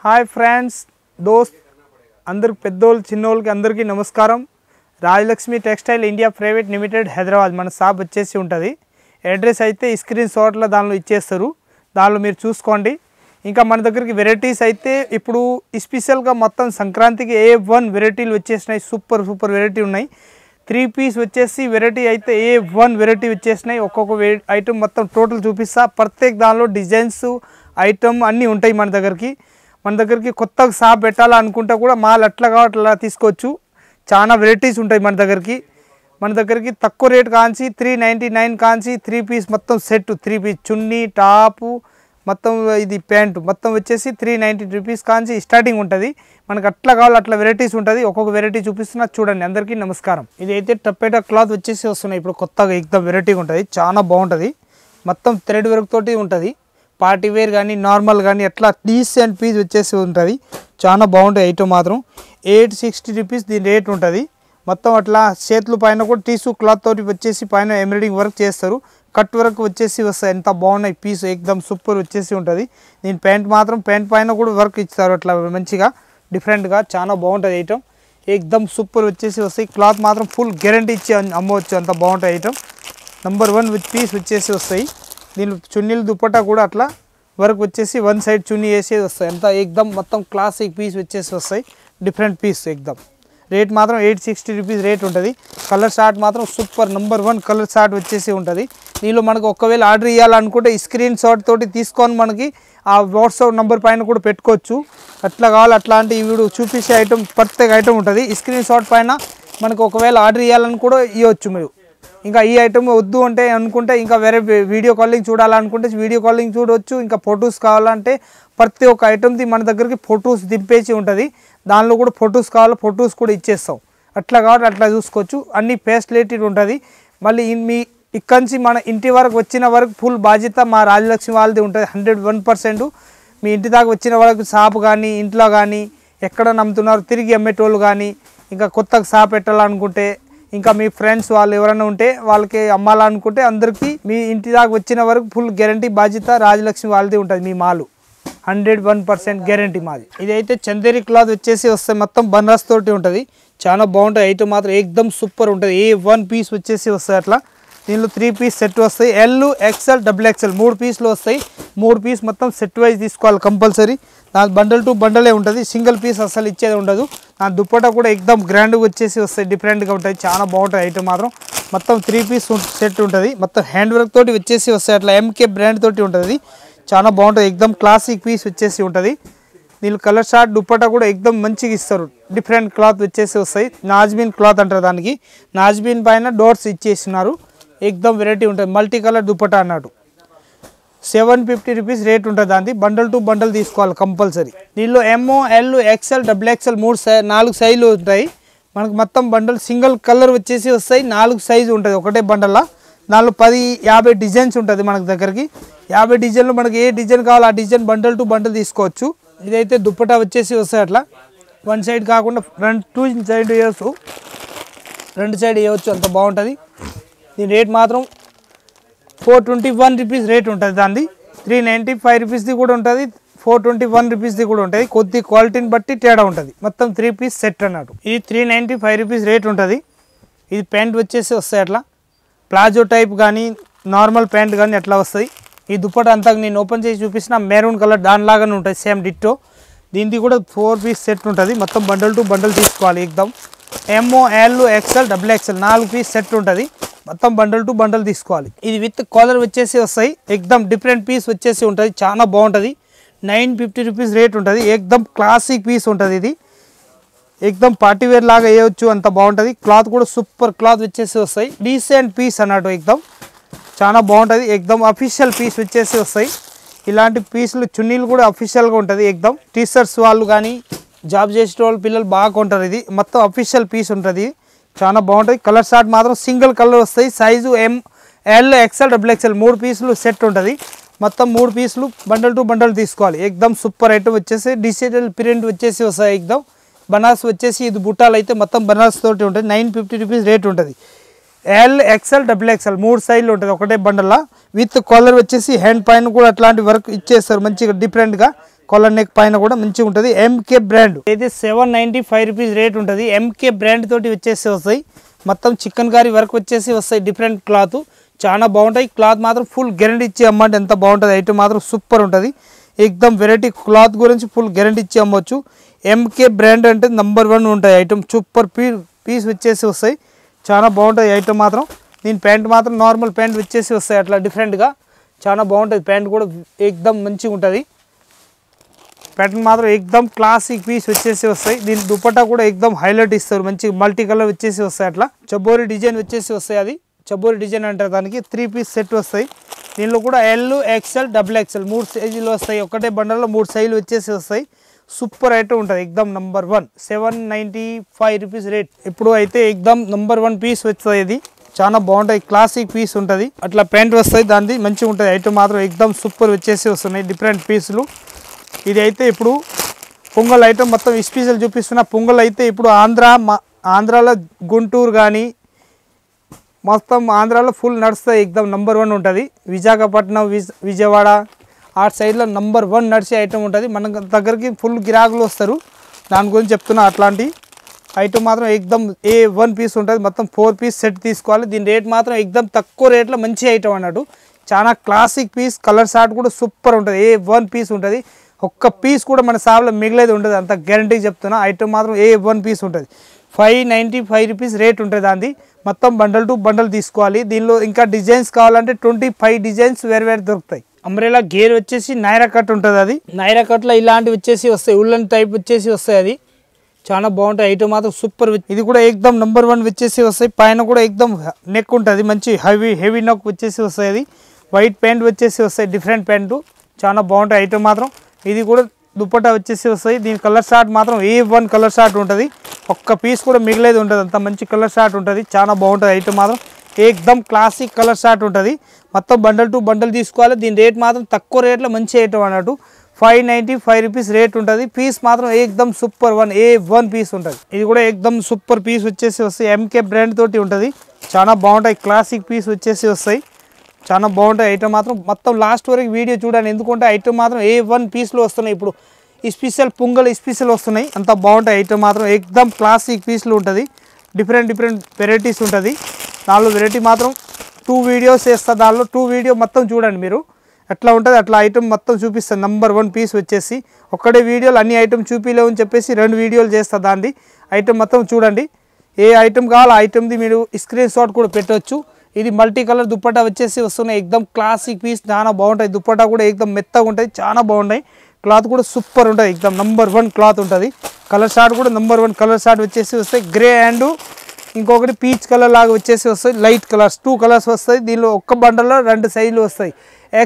Hi friends దోస్త్ అందరికి పెద్దోళ్ళు చిన్నోళ్ళకి అందరికీ నమస్కారం. Rajalakshmi textile India private limited Hyderabad మన షాప్ వచ్చేసి ఉంటుంది. అడ్రస్ అయితే స్క్రీన్ షాట్లో దానిలో ఇచ్చేస్తారు, దానిలో మీరు చూసుకోండి. ఇంకా మన దగ్గరికి వెరైటీస్ అయితే ఇప్పుడు స్పెషల్గా మొత్తం సంక్రాంతికి A1 వెరైటీలు వచ్చేసినాయి. సూపర్ వెరైటీ ఉన్నాయి. 3 పీస్ వచ్చేసి వెరైటీ అయితే A1 వెరైటీ వచ్చేసినాయి. ఒక్కొక్క ఐటమ్ మొత్తం టోటల్ చూపిస్తా. ప్రత్యేక దానిలో డిజైన్స్ ఐటమ్ అన్నీ ఉంటాయి మన దగ్గరికి కొత్తగా షాప్ పెట్టాలనుకుంటే కూడా మాల్ అట్లా తీసుకోవచ్చు. చాలా వెరైటీస్ ఉంటాయి మన దగ్గరికి తక్కువ రేట్ కాంచి 399 కాంచి 3 పీస్ మొత్తం సెట్, 3 పీస్ చున్నీ టాపు మొత్తం ఇది ప్యాంట్ మొత్తం వచ్చేసి 390 రూపీస్ కాంచి స్టార్టింగ్ ఉంటుంది. మనకు అట్లా కావాలి అట్లా వెరైటీస్ ఉంటుంది. ఒక్కొక్క వెరైటీ చూపిస్తున్నా చూడండి. అందరికీ నమస్కారం. ఇది అయితే టప్పేటా క్లాత్ వచ్చేసి వస్తున్నాయి ఇప్పుడు కొత్తగా ఎక్దమ్ వెరైటీగా ఉంటుంది. చాలా బాగుంటుంది. మొత్తం థ్రెడ్ వర్క్ తోటి ఉంటుంది. పార్టీ వేర్ కానీ నార్మల్ కానీ అట్లా డీసెంట్ పీస్ వచ్చేసి ఉంటుంది. చాలా బాగుంటుంది. ఐటమ్ మాత్రం 860 రూపీస్ దీని రేట్ ఉంటుంది. మొత్తం అట్లా చేతుల పైన కూడా టిష్యూ క్లాత్ తోటి వచ్చేసి పైన ఎంబ్రాయిడింగ్ వర్క్ చేస్తారు. కట్ వర్క్ వచ్చేసి వస్తాయి. ఎంత బాగున్నాయి పీస్ ఎక్దమ్ సూపర్ వచ్చేసి ఉంటుంది. దీని ప్యాంట్ పైన కూడా వర్క్ ఇస్తారు అట్లా మంచిగా డిఫరెంట్గా. చాలా బాగుంటుంది ఐటమ్ ఎక్దమ్ సూపర్ వచ్చేసి వస్తాయి. క్లాత్ మాత్రం ఫుల్ గ్యారంటీ ఇచ్చి అమ్మవచ్చు. అంత బాగుంటుంది ఐటమ్. నెంబర్ 1 పీస్ వచ్చేసి వస్తాయి. దీని చున్నీలు దుప్పటా కూడా అట్లా వర్క్ వచ్చేసి 1 సైడ్ చున్నీ వేసేది వస్తాయి. అంతా ఎక్దమ్ మొత్తం క్లాసిక్ పీస్ వచ్చేసి వస్తాయి. Different piece ఎక్దమ్. రేట్ మాత్రం 860 రూపీస్ రేట్ ఉంటుంది. కలర్ షార్ట్ మాత్రం సూపర్ నెంబర్ 1 కలర్ షార్ట్ వచ్చేసి ఉంటుంది. దీనిలో మనకు ఒకవేళ ఆర్డర్ ఇవ్వాలనుకుంటే స్క్రీన్ షాట్ తోటి తీసుకొని మనకి ఆ వాట్సాప్ నెంబర్ పైన కూడా పెట్టుకోవచ్చు. అట్లా కావాలి అట్లాంటి వీడియో చూపించే ఐటమ్ ప్రత్యేక ఐటమ్ ఉంటుంది. స్క్రీన్ షాట్ పైన మనకు ఒకవేళ ఆర్డర్ ఇవ్వాలని కూడా ఇవ్వచ్చు మీరు. ఇంకా ఈ ఐటమ్ వద్దు అంటే అనుకుంటే ఇంకా వేరే వీడియో కాలింగ్ చూడాలనుకుంటే వీడియో కాలింగ్ చూడవచ్చు. ఇంకా ఫొటోస్ కావాలంటే ప్రతి ఒక్క ఐటమ్ది మన దగ్గరికి ఫొటోస్ దింపేసి ఉంటుంది. దానిలో కూడా ఫొటోస్ కావాలి ఫొటోస్ కూడా ఇచ్చేస్తాం. అట్లా కాబట్టి అట్లా చూసుకోవచ్చు. అన్ని ఫెసిలిటీ ఉంటుంది. మళ్ళీ మీ ఇక్కడి నుంచి మన ఇంటి వరకు వచ్చిన వరకు ఫుల్ బాధ్యత మా రాజలక్ష్మి వాళ్ళది ఉంటుంది. 101%. మీ ఇంటి దాకా వచ్చిన వరకు షాప్ కానీ ఇంట్లో కానీ ఎక్కడ నమ్ముతున్నారు తిరిగి అమ్మేటోళ్ళు కానీ ఇంకా కొత్తగా షాప్ పెట్టాలనుకుంటే ఇంకా మీ ఫ్రెండ్స్ వాళ్ళు ఎవరైనా ఉంటే వాళ్ళకి అమ్మాలనుకుంటే అందరికీ మీ ఇంటి దాకా వచ్చిన వరకు ఫుల్ గ్యారంటీ బాధ్యత రాజలక్ష్మి వాళ్ళది ఉంటుంది. మీ మాలు 101% గ్యారంటీ మాది. ఇదైతే చందేరి క్లాత్ వచ్చేసి వస్తాయి. మొత్తం బనారస్ తోటి ఉంటుంది. చాలా బాగుంటుంది. ఐటమ్ మాత్రం ఎక్దమ్ సూపర్ ఉంటుంది. A1 పీస్ వచ్చేసి వస్తాయి అట్లా. దీనిలో 3 పీస్ సెట్ వస్తాయి. L, XL, XXL 3 పీస్లు వస్తాయి. 3 పీస్ మొత్తం సెట్ వైజ్ తీసుకోవాలి కంపల్సరీ. దాని బండల్ టు బండలే ఉంటుంది. సింగిల్ పీస్ అసలు ఇచ్చేది ఉండదు. దాని దుప్పటా కూడా ఎక్దమ్ గ్రాండ్గా వచ్చేసి వస్తాయి. డిఫరెంట్గా ఉంటుంది. చాలా బాగుంటుంది ఐటమ్ మాత్రం. మొత్తం 3 పీస్ సెట్ ఉంటుంది. మొత్తం హ్యాండ్ వర్క్ తోటి వచ్చేసి వస్తాయి అట్లా. MK బ్రాండ్ తోటి ఉంటుంది. చాలా బాగుంటుంది. ఎక్దమ్ క్లాసిక్ పీస్ వచ్చేసి ఉంటుంది. దీనిలో కలర్ షార్ట్ దుప్పటా కూడా ఎక్దమ్ మంచిగా ఇస్తారు. డిఫరెంట్ క్లాత్ వచ్చేసి వస్తాయి. నాజ్బీన్ క్లాత్ అంటారు దానికి. నాజ్బీన్ పైన డోర్స్ ఇచ్చేసినారు. ఎక్దమ్ వెరైటీ ఉంటుంది. మల్టీ కలర్ దుప్పటా అన్నట్టు. 750 రూపీస్ రేట్ ఉంటుంది. దాన్ని బండల్ టు బండల్ తీసుకోవాలి కంపల్సరీ. దీనిలో M, L, XL, XXL 4 సైజులు ఉంటాయి. మనకు మొత్తం బండల్ సింగిల్ కలర్ వచ్చేసి వస్తాయి. 4 సైజు ఉంటుంది ఒకటే బండల్లో. దానిలో 10-50 డిజైన్స్ ఉంటుంది మనకు దగ్గరికి. 50 డిజైన్లు మనకి ఏ డిజైన్ కావాలో ఆ డిజైన్ బండల్ టు బండల్ తీసుకోవచ్చు. ఇదైతే దుప్పటా వచ్చేసి వస్తాయి అట్లా. 1 సైడ్ కాకుండా 2 సైడ్ వేయవచ్చు. 2 సైడ్ వేయవచ్చు. అంత బాగుంటుంది. దీని రేట్ మాత్రం 421 రూపీస్ రేట్ ఉంటుంది. దాన్ని 395 రూపీస్ది కూడా ఉంటుంది. 421 రూపీస్ది కూడా ఉంటుంది. కొద్ది క్వాలిటీని బట్టి తేడా ఉంటుంది. మొత్తం 3 పీస్ సెట్ అన్నట్టు. ఇది 395 రూపీస్ రేట్ ఉంటుంది. ఇది ప్యాంట్ వచ్చేసి వస్తాయి అట్లా. ప్లాజో టైప్ కానీ నార్మల్ ప్యాంట్ కానీ అట్లా వస్తాయి. ఈ దుప్పటా అంతా నేను ఓపెన్ చేసి చూపిస్తున్న మెరూన్ కలర్ దానిలాగానే ఉంటుంది. Same ditto. దీనికి కూడా 4 పీస్ సెట్ ఉంటుంది. మొత్తం బండల్ టు బండల్ తీసుకోవాలి. ఎక్దమ్ M, L, XL, XXL 4 piece set ఉంటుంది. మొత్తం బండల్ టు బండల్ తీసుకోవాలి. ఇది విత్ కాలర్ వచ్చేసి వస్తాయి. ఎక్దమ్ డిఫరెంట్ పీస్ వచ్చేసి ఉంటుంది. చాలా బాగుంటుంది. 950 రూపీస్ రేట్ ఉంటుంది. ఎక్దమ్ క్లాసిక్ పీస్ ఉంటుంది. ఇది ఎక్దమ్ పార్టీ వేర్ లాగా వేయవచ్చు. అంత బాగుంటుంది. క్లాత్ కూడా సూపర్ క్లాత్ వచ్చేసి వస్తాయి. డీసెంట్ పీస్ అన్నట్టు. ఎక్దమ్ చాలా బాగుంటుంది. ఎక్దమ్ అఫీషియల్ పీస్ వచ్చేసి వస్తాయి. ఇలాంటి పీసులు చున్నీలు కూడా అఫీషియల్గా ఉంటుంది. ఎక్దమ్ టీషర్ట్స్ వాళ్ళు కానీ జాబ్ చేసే వాళ్ళు పిల్లలు బాగా కొంటారు. ఇది మొత్తం అఫీషియల్ పీస్ ఉంటుంది. చాలా బాగుంటుంది. కలర్ షార్ట్ మాత్రం సింగిల్ కలర్ వస్తాయి. Size M, L, XL, XXL 3 పీసులు సెట్ ఉంటుంది. మొత్తం 3 పీసులు బండల్ టు బండల్ తీసుకోవాలి. ఎక్దమ్ సూపర్ ఐటమ్ వచ్చేసి డిజిటల్ ప్రింట్ వచ్చేసి వస్తాయి. ఎక్దమ్ బనారస్ వచ్చేసి ఇది బుట్టాలు అయితే మొత్తం బనారస్ తోటి ఉంటుంది. 950 రూపీస్ రేట్ ఉంటుంది. L, XL, XXL 3 సైజులు ఉంటుంది ఒకటే బండల్లో. విత్ కాలర్ వచ్చేసి హ్యాండ్ పైన కూడా అట్లాంటి వర్క్ ఇచ్చేస్తారు మంచిగా డిఫరెంట్గా. కాలర్ నెక్ పైన కూడా మంచిగా ఉంటుంది. ఎంకే బ్రాండ్ అయితే 795 రూపీస్ రేట్ ఉంటుంది. ఎంకే బ్రాండ్ తోటి వచ్చేసి వస్తాయి. మొత్తం చికెన్ కర్రీ వర్క్ వచ్చేసి వస్తాయి. డిఫరెంట్ క్లాత్ చాలా బాగుంటాయి. క్లాత్ మాత్రం ఫుల్ గ్యారెంటీ ఇచ్చి అమ్మంటే ఎంత బాగుంటుంది. ఐటమ్ మాత్రం సూపర్ ఉంటుంది. ఎక్దమ్ వెరైటీ క్లాత్ గురించి ఫుల్ గ్యారెంటీ ఇచ్చి అమ్మవచ్చు. ఎంకే బ్రాండ్ అంటే నంబర్ 1 ఉంటాయి. ఐటమ్ సూపర్ పీస్ వచ్చేసి వస్తాయి. చాలా బాగుంటుంది ఐటమ్ మాత్రం. దీని ప్యాంట్ మాత్రం నార్మల్ ప్యాంట్ వచ్చేసి వస్తాయి. అట్లా డిఫరెంట్గా చాలా బాగుంటుంది. ప్యాంట్ కూడా ఎక్దమ్ మంచిగా ఉంటుంది. ప్యాటర్న్ మాత్రం ఎక్దమ్ క్లాసిక్ పీస్ వచ్చేసి వస్తాయి. దీని దుపట్టా కూడా ఎక్దమ్ హైలైట్ ఇస్తారు. మంచి మల్టీ కలర్ వచ్చేసి వస్తాయి. అట్లా చబోరి డిజైన్ వచ్చేసి వస్తాయి. అది చబోరి డిజైన్ అంటారు. దానికి 3 పీస్ సెట్ వస్తాయి. దీనిలో కూడా ఎల్, ఎక్స్ఎల్, XXL 3 సైజులు వస్తాయి. ఒకటే బండల్లో 3 సైజులు వచ్చేసి వస్తాయి. సూపర్ ఐటమ్ ఉంటుంది. ఎక్దమ్ నంబర్ 1 795 రూపీస్ రేట్. ఇప్పుడు అయితే ఎక్దమ్ నంబర్ 1 పీస్ వస్తాయి. ఇది చాలా బాగుంటుంది. క్లాసిక్ పీస్ ఉంటుంది. అట్లా ప్యాంట్ వస్తాయి. దాన్ని మంచిగా ఉంటుంది. ఐటమ్ మాత్రం ఎక్దమ్ సూపర్ వచ్చేసి వస్తున్నాయి. డిఫరెంట్ పీసులు. ఇది అయితే ఇప్పుడు పొంగల్ ఐటమ్ మొత్తం స్పెషల్ చూపిస్తున్న. పొంగల్ అయితే ఇప్పుడు ఆంధ్రాలో గుంటూరు కానీ మొత్తం ఆంధ్రాలో ఫుల్ నడుస్తాయి. ఎక్దమ్ నంబర్ 1 ఉంటుంది. విశాఖపట్నం, విజయవాడ ఆ సైడ్లో నంబర్ 1 నడిచే ఐటమ్ ఉంటుంది. మన దగ్గరికి ఫుల్ గిరాకులు వస్తారు. దాని గురించి చెప్తున్నా. అట్లాంటి ఐటమ్ మాత్రం ఎక్దమ్ A1 పీస్ ఉంటుంది. మొత్తం 4 పీస్ సెట్ తీసుకోవాలి. దీని రేట్ మాత్రం ఎక్దమ్ తక్కువ రేట్లో మంచి ఐటమ్ అన్నట్టు. చాలా క్లాసిక్ పీస్. కలర్ షార్ట్ కూడా సూపర్ ఉంటుంది. A1 పీస్ ఉంటుంది. ఒక్క పీస్ కూడా మన షాప్లో మిగిలేదు ఉంటుంది. అంత గ్యారంటీ చెప్తున్నా. ఐటమ్ మాత్రం A1 పీస్ ఉంటుంది. 595 రూపీస్ రేట్ ఉంటుంది. దాన్ని మొత్తం బండల్ టు బండల్ తీసుకోవాలి. దీనిలో ఇంకా డిజైన్స్ కావాలంటే 25 డిజైన్స్ వేరు దొరుకుతాయి. అంబ్రెలా గేర్ వచ్చేసి నైరా కట్ ఉంటుంది. అది నైరా కట్లో ఇలాంటివి వచ్చేసి వస్తాయి. ఉల్లన్ టైప్ వచ్చేసి వస్తాయి. అది చాలా బాగుంటాయి. ఐటమ్ మాత్రం సూపర్. ఇది కూడా ఎక్దమ్ నంబర్ 1 వచ్చేసి వస్తాయి. పైన కూడా ఎక్దమ్ నెక్ ఉంటుంది. మంచి హెవీ నెక్ వచ్చేసి వస్తాయి. అది వైట్ ప్యాంట్ వచ్చేసి వస్తాయి. డిఫరెంట్ ప్యాంటు చాలా బాగుంటాయి. ఐటమ్ మాత్రం ఇది కూడా దుపట్టా వచ్చేసి వస్తాయి. దీని కలర్ షార్ట్ మాత్రం A1 కలర్ షార్ట్ ఉంటుంది. ఒక్క పీస్ కూడా మిగిలేదు ఉంటుంది. అంత మంచి కలర్ షార్ట్ ఉంటుంది. చాలా బాగుంటుంది. ఐటమ్ మాత్రం ఎక్దమ్ క్లాసిక్ కలర్ షార్ట్ ఉంటుంది. మొత్తం బండల్ టు బండల్ తీసుకోవాలి. దీని రేట్ మాత్రం తక్కువ రేట్లో మంచి ఐటమ్ అన్నట్టు. 595 రూపీస్ రేట్ ఉంటుంది. పీస్ మాత్రం ఎక్దమ్ సూపర్ A1 పీస్ ఉంటుంది. ఇది కూడా ఎక్దమ్ సూపర్ పీస్ వచ్చేసి వస్తాయి. ఎంకే బ్రాండ్ తోటి ఉంటుంది. చాలా బాగుంటాయి. క్లాసిక్ పీస్ వచ్చేసి వస్తాయి. చాలా బాగుంటాయి. ఐటమ్ మాత్రం మొత్తం లాస్ట్ వరకు వీడియో చూడండి. ఎందుకంటే ఐటమ్ మాత్రం A1 పీస్లో వస్తున్నాయి. ఇప్పుడు స్పెషల్ పొంగల్ స్పెషల్ వస్తున్నాయి. అంత బాగుంటాయి. ఐటమ్ మాత్రం ఎక్దమ్ క్లాసిక్ పీస్లు ఉంటుంది. డిఫరెంట్ వెరైటీస్ ఉంటుంది. దానిలో వెరైటీ మాత్రం 2 వీడియోస్ వేస్తా. దానిలో 2 వీడియో మొత్తం చూడండి మీరు. ఎట్లా ఉంటుంది అట్లా ఐటమ్ మొత్తం చూపిస్తాను. నంబర్ 1 పీస్ వచ్చేసి ఒక్కడే వీడియోలు అన్ని ఐటమ్ చూపిలేవు అని చెప్పేసి 2 వీడియోలు చేస్తా. దాన్ని ఐటమ్ మొత్తం చూడండి. ఏ ఐటమ్ కావాలో ఆ ఐటమ్ది మీరు స్క్రీన్ షాట్ కూడా పెట్టవచ్చు. ఇది మల్టీ కలర్ దుపట్టా వచ్చేసి వస్తున్నాయి. ఎక్దమ్ క్లాసిక్ పీస్ చాలా బాగుంటాయి. దుపట్టా కూడా ఎక్దమ్ మెత్తగా ఉంటుంది. చాలా బాగుంటాయి. క్లాత్ కూడా సూపర్ ఉంటుంది. ఎక్దమ్ నంబర్ 1 క్లాత్ ఉంటుంది. కలర్ షార్ట్ కూడా నంబర్ 1 కలర్ షార్ట్ వచ్చేసి వస్తాయి. గ్రే అండ్ ఇంకొకటి పీచ్ కలర్ లాగా వచ్చేసి వస్తాయి. లైట్ కలర్స్ 2 కలర్స్ వస్తాయి. దీనిలో ఒక్క బండల్లో 2 సైజులు వస్తాయి.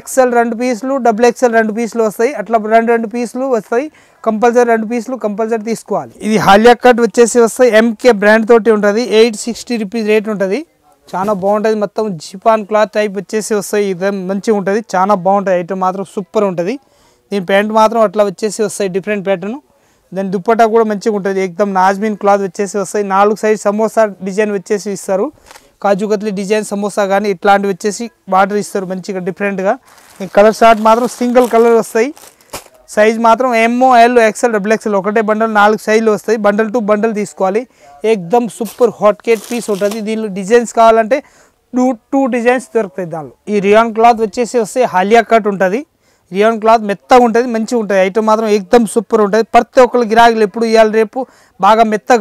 XL 2 పీసులు, XXL 2 పీసులు వస్తాయి. అట్లా 2 పీసులు వస్తాయి. కంపల్సరీ 2 పీసులు కంపల్సరీ తీసుకోవాలి. ఇది హాలియా కట్ వచ్చేసి వస్తాయి. ఎంకే బ్రాండ్ తోటి ఉంటుంది. 860 రూపీస్ రేట్ ఉంటుంది. చాలా బాగుంటుంది. మొత్తం జిపాన్ క్లాత్ టైప్ వచ్చేసి వస్తాయి. ఇది మంచిగా ఉంటుంది. చాలా బాగుంటుంది. ఐటమ్ మాత్రం సూపర్ ఉంటుంది. దీని ప్యాంట్ మాత్రం అట్లా వచ్చేసి వస్తాయి. Different pattern. దాని దుపట్టా కూడా మంచిగా ఉంటుంది. ఎక్దమ్ నాజ్మిన్ క్లాత్ వచ్చేసి వస్తాయి. 4 సైజ్ సమోసా డిజైన్ వచ్చేసి ఇస్తారు. కాజు కత్లీ డిజైన్ సమోసా కానీ ఇట్లాంటివి వచ్చేసి బార్డర్ ఇస్తారు మంచిగా డిఫరెంట్గా. కలర్ షార్ట్ మాత్రం సింగిల్ కలర్ వస్తాయి. సైజ్ మాత్రం M, L, XL, XXL ఒకటే బండల్ 4 సైజులు వస్తాయి. బండల్ టు బండల్ తీసుకోవాలి. ఎక్దమ్ సూపర్ హాట్ కేట్ పీస్ ఉంటుంది. దీనిలో డిజైన్స్ కావాలంటే 2 డిజైన్స్ దొరుకుతాయి. దానిలో ఈ రియాన్ క్లాత్ వచ్చేసి వస్తే హాలియా కట్ ఉంటుంది. రియాన్ క్లాత్ మెత్తగా ఉంటుంది. మంచిగా ఉంటుంది. ఐటమ్ మాత్రం ఎక్దమ్ సూపర్ ఉంటుంది. ప్రతి ఒక్కరు గిరాకులు ఎప్పుడు ఇవ్వాలి రేపు బాగా మెత్త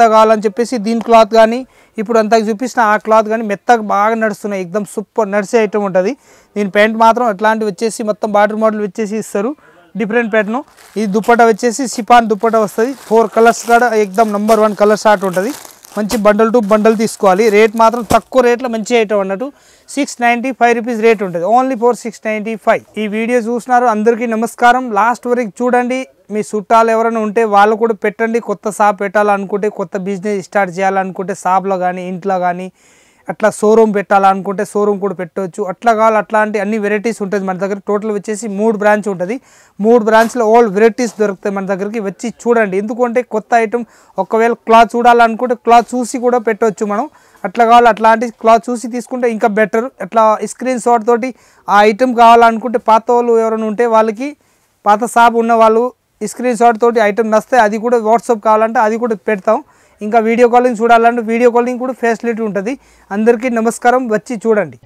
కావాలని చెప్పేసి దీని క్లాత్ కానీ ఇప్పుడు అంతకు చూపించిన ఆ క్లాత్ కానీ మెత్తగా బాగా నడుస్తున్నాయి. ఎక్దమ్ సూపర్ నడిచే ఐటమ్ ఉంటుంది. దీని ప్యాంట్ మాత్రం అట్లాంటివి వచ్చేసి మొత్తం బార్డర్ మోడల్ వచ్చేసి ఇస్తారు. Different pattern. ఈ దుపట్టా వచ్చేసి సిపాన్ దుపట్టా వస్తుంది. 4 కలర్స్ కూడా ఎక్దమ్ నంబర్ 1 కలర్ షార్ట్ ఉంటుంది. మంచి బండల్ టు బండల్ తీసుకోవాలి. రేట్ మాత్రం తక్కువ రేట్లో మంచి ఐటమ్ అన్నట్టు. 695 రూపీస్ రేట్ ఉంటుంది. Only for 695. ఈ వీడియో చూసినారు అందరికీ నమస్కారం. లాస్ట్ వరకు చూడండి. మీ చుట్టాలు ఎవరైనా ఉంటే వాళ్ళు కూడా పెట్టండి. కొత్త షాప్ పెట్టాలనుకుంటే, కొత్త బిజినెస్ స్టార్ట్ చేయాలనుకుంటే షాప్లో కానీ ఇంట్లో కానీ అట్లా షోరూమ్ పెట్టాలనుకుంటే షోరూమ్ కూడా పెట్టవచ్చు. అట్లా కావాలి అట్లాంటి అన్ని వెరైటీస్ ఉంటుంది మన దగ్గర. టోటల్ వచ్చేసి 3 బ్రాంచ్ ఉంటుంది. 3 బ్రాంచ్లో ఆల్ వెరైటీస్ దొరుకుతాయి మన దగ్గరికి. వచ్చి చూడండి. ఎందుకంటే కొత్త ఐటమ్ ఒకవేళ క్లాత్ చూడాలనుకుంటే క్లాత్ చూసి కూడా పెట్టవచ్చు మనం. అట్లా కావాలి అట్లాంటి క్లాత్ చూసి తీసుకుంటే ఇంకా బెటర్. అట్లా స్క్రీన్ షాట్ తోటి ఆ ఐటమ్ కావాలనుకుంటే పాత వాళ్ళు ఎవరైనా ఉంటే వాళ్ళకి పాత షాప్ ఉన్న వాళ్ళు స్క్రీన్ షాట్ తోటి ఐటమ్ నస్తే అది కూడా వాట్సాప్ కావాలంటే అది కూడా పెడతాం. ఇంకా వీడియో కాలింగ్ చూడాలంటే వీడియో కాలింగ్ కూడా ఫెసిలిటీ ఉంటుంది. అందరికీ నమస్కారం, వచ్చి చూడండి.